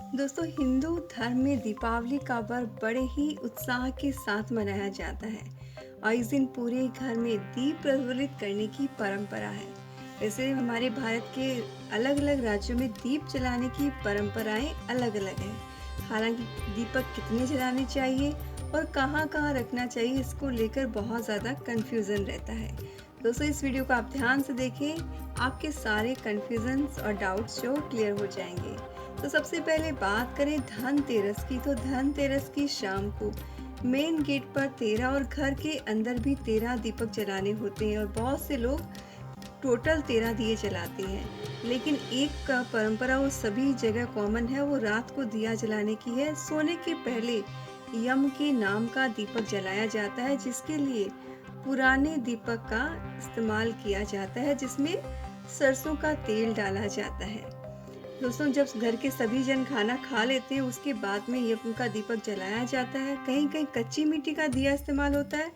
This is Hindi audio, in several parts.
दोस्तों, हिंदू धर्म में दीपावली का पर्व बड़े ही उत्साह के साथ मनाया जाता है और इस दिन पूरे घर में दीप प्रज्वलित करने की परंपरा है। वैसे हमारे भारत के अलग अलग राज्यों में दीप जलाने की परंपराएं अलग अलग हैं। हालांकि दीपक कितने जलाने चाहिए और कहाँ कहाँ रखना चाहिए, इसको लेकर बहुत ज़्यादा कंफ्यूजन रहता है। दोस्तों, इस वीडियो को आप ध्यान से देखें, आपके सारे कंफ्यूजन्स और डाउट्स जो क्लियर हो जाएंगे। तो सबसे पहले बात करें धनतेरस की, तो धनतेरस की शाम को मेन गेट पर 13 और घर के अंदर भी 13 दीपक जलाने होते हैं और बहुत से लोग टोटल 13 दिए जलाते हैं। लेकिन एक का परंपरा वो सभी जगह कॉमन है, वो रात को दिया जलाने की है। सोने के पहले यम के नाम का दीपक जलाया जाता है, जिसके लिए पुराने दीपक का इस्तेमाल किया जाता है, जिसमें सरसों का तेल डाला जाता है। दोस्तों, जब घर के सभी जन खाना खा लेते हैं, उसके बाद में यम का दीपक जलाया जाता है। कहीं कहीं कच्ची मिट्टी का दिया इस्तेमाल होता है,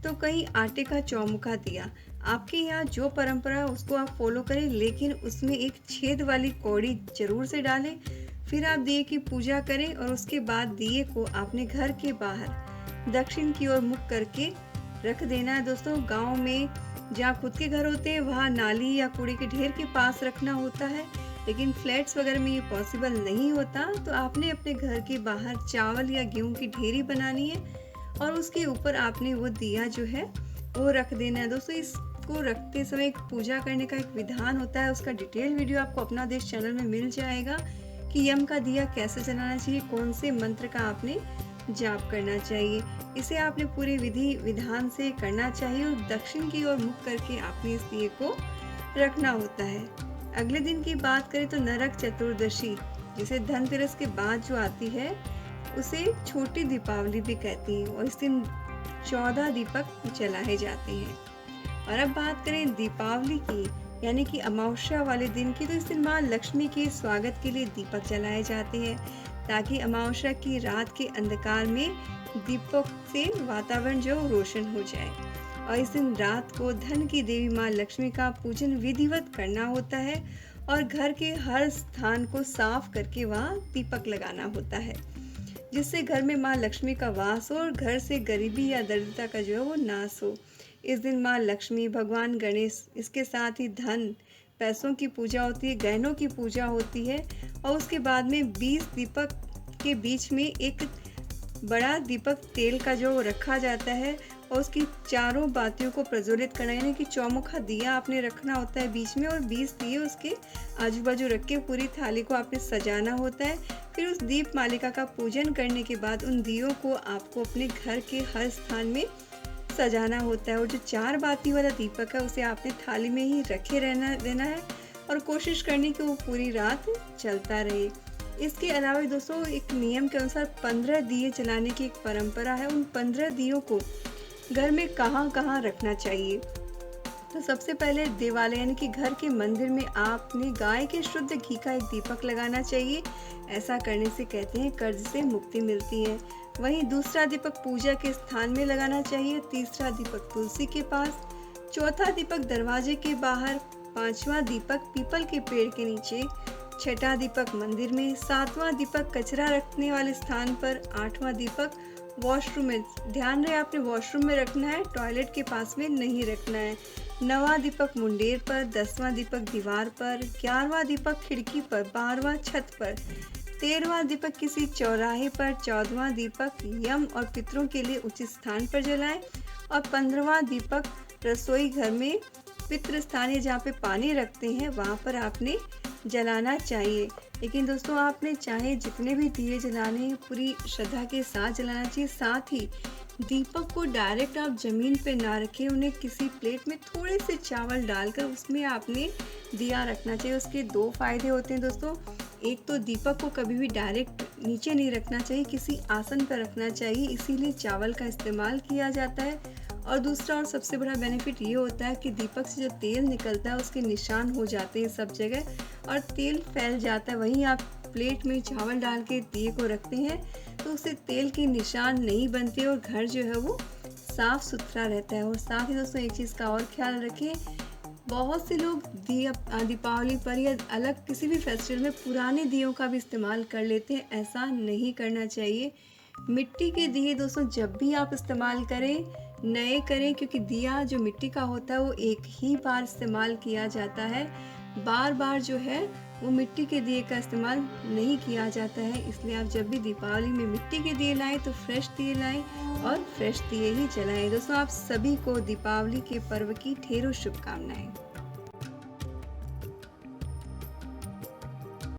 तो कहीं आटे का चौमुखा दिया। आपके यहाँ जो परंपरा है उसको आप फॉलो करें, लेकिन उसमें एक छेद वाली कौड़ी जरूर से डालें। फिर आप दिए की पूजा करें और उसके बाद दिए को आपने घर के बाहर दक्षिण की ओर मुख करके रख देना है। दोस्तों, गांव में जहाँ खुद के घर होते हैं वहाँ नाली या कूड़े के ढेर के पास रखना होता है, लेकिन फ्लैट्स वगैरह में ये पॉसिबल नहीं होता। तो आपने अपने घर के बाहर चावल या गेहूं की ढेरी बनानी है और उसके ऊपर आपने वो दिया जो है वो रख देना है। दोस्तों, इसको रखते समय एक पूजा करने का एक विधान होता है, उसका डिटेल वीडियो आपको अपना देश चैनल में मिल जाएगा कि यम का दिया कैसे जलाना चाहिए, कौन से मंत्र का आपने जाप करना चाहिए। इसे आपने पूरे विधि विधान से करना चाहिए और दक्षिण की ओर मुख करके आपने इस दिए को रखना होता है। अगले दिन की बात करें तो नरक चतुर्दशी, जिसे धनतेरस के बाद जो आती है, उसे छोटी दीपावली भी कहती हैं और इस दिन 14 दीपक जलाए जाते हैं। और अब बात करें दीपावली की, यानी कि अमावस्या वाले दिन की, तो इस दिन माँ लक्ष्मी के स्वागत के लिए दीपक जलाए जाते हैं, ताकि अमावस्या की रात के अंधकार में दीपक से वातावरण जो रोशन हो जाए। और इस दिन रात को धन की देवी माँ लक्ष्मी का पूजन विधिवत करना होता है और घर के हर स्थान को साफ करके वहाँ दीपक लगाना होता है, जिससे घर में माँ लक्ष्मी का वास हो और घर से गरीबी या दरिद्रता का जो है वो नाश हो। इस दिन माँ लक्ष्मी, भगवान गणेश, इसके साथ ही धन पैसों की पूजा होती है, गहनों की पूजा होती है और उसके बाद में 20 दीपक के बीच में एक बड़ा दीपक तेल का जो रखा जाता है और उसकी चारों बातियों को प्रज्वलित करना, यानी कि चौमुखा दिया आपने रखना होता है बीच में और 20 दिए उसके आजू बाजू रख के पूरी थाली को आपने सजाना होता है। फिर उस दीप मालिका का पूजन करने के बाद उन दियों को आपको अपने घर के हर स्थान में सजाना होता है और जो 4 बाती वाला दीपक है उसे आपने थाली में ही रखे रहना देना है और कोशिश करनी कि वो पूरी रात चलता रहे। इसके अलावा दोस्तों, एक नियम के अनुसार 15 दिए जलाने की एक परंपरा है। उन 15 दियों को घर में कहाँ कहाँ रखना चाहिए, तो सबसे पहले देवालय यानी कि घर के मंदिर में आपने गाय के शुद्ध घी का एक दीपक लगाना चाहिए। ऐसा करने से कहते हैं कर्ज से मुक्ति मिलती है। वहीं दूसरा दीपक पूजा के स्थान में लगाना चाहिए, तीसरा दीपक तुलसी के पास, चौथा दीपक दरवाजे के बाहर, पांचवा दीपक पीपल के पेड़ के नीचे, छठा दीपक मंदिर में, सातवां दीपक कचरा रखने वाले स्थान पर, आठवां दीपक वॉशरूम में। ध्यान रहे आपने वॉशरूम में रखना है, टॉयलेट के पास में नहीं रखना है। नौवां दीपक मुंडेर पर, 10वां दीपक दीवार पर, 11वां दीपक खिड़की पर, 12वां छत पर, 13वां दीपक किसी चौराहे पर, 14वां दीपक यम और पितरों के लिए उचित स्थान पर जलाएं और 15वां दीपक रसोई घर में पितृ स्थान जहाँ पे पानी रखते हैं वहाँ पर आपने जलाना चाहिए। लेकिन दोस्तों, आपने चाहे जितने भी दिए जलाने पूरी श्रद्धा के साथ जलाना चाहिए। साथ ही दीपक को डायरेक्ट आप जमीन पे ना रखें, उन्हें किसी प्लेट में थोड़े से चावल डालकर उसमें आपने दिया रखना चाहिए। उसके 2 फायदे होते हैं दोस्तों। एक तो दीपक को कभी भी डायरेक्ट नीचे नहीं रखना चाहिए, किसी आसन पर रखना चाहिए, इसीलिए चावल का इस्तेमाल किया जाता है। और दूसरा और सबसे बड़ा बेनिफिट ये होता है कि दीपक से जो तेल निकलता है उसके निशान हो जाते हैं सब जगह और तेल फैल जाता है। वहीं आप प्लेट में चावल डाल के दिए को रखते हैं तो उससे तेल के निशान नहीं बनते और घर जो है वो साफ सुथरा रहता है। और साथ ही दोस्तों, एक चीज़ का और ख्याल रखें, बहुत से लोग दीपावली पर या अलग किसी भी फेस्टिवल में पुराने दियों का भी इस्तेमाल कर लेते हैं। ऐसा नहीं करना चाहिए। मिट्टी के दिए दोस्तों जब भी आप इस्तेमाल करें, नए करें, क्योंकि दिया जो मिट्टी का होता है वो एक ही बार इस्तेमाल किया जाता है। बार बार जो है वो मिट्टी के दिए का इस्तेमाल नहीं किया जाता है। इसलिए आप जब भी दीपावली में मिट्टी के दिए लाएं तो फ्रेश दिए लाएं और फ्रेश दिए ही जलाएं। दोस्तों आप सभी को दीपावली के पर्व की ढेरों शुभकामनाएं।